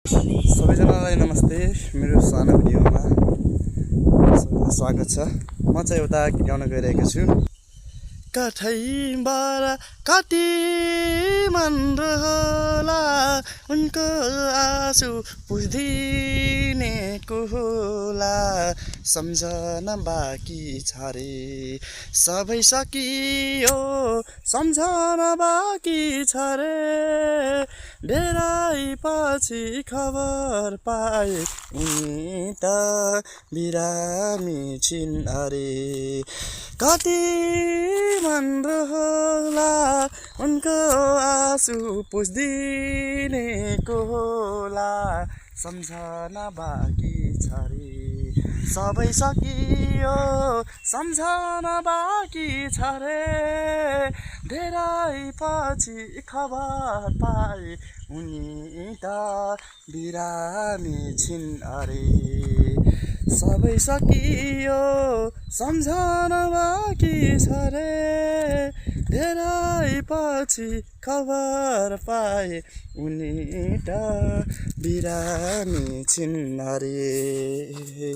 सबैजनालाई नमस्ते मेरो सानो भिडियोमा सबैलाई स्वागत छ। म चाहिँ एउटा गीत गाउन गइरहेको छु। काठैबाट काटी मन रहला उनको आँसु पुछिदिनेको होला सम्झना बाँकी छ रे सबै सकियो सम्झना बाँकी छ रे धेरै पछि खबर पाए उनी त बिरामी छिन् अरे कति मन रहला उनको आँसु पुछिदिनेको होला सम्झना बाँकी छ रे सबै सकियो सम्झना बाँकी छ रे धेरै पछि खबर पाए उनी त बिरामी छिन् अरे सबै सकियो सम्झना बाँकी छ रे धेरै पछि खबर पाए उनी त बिरामी छिन् अरे।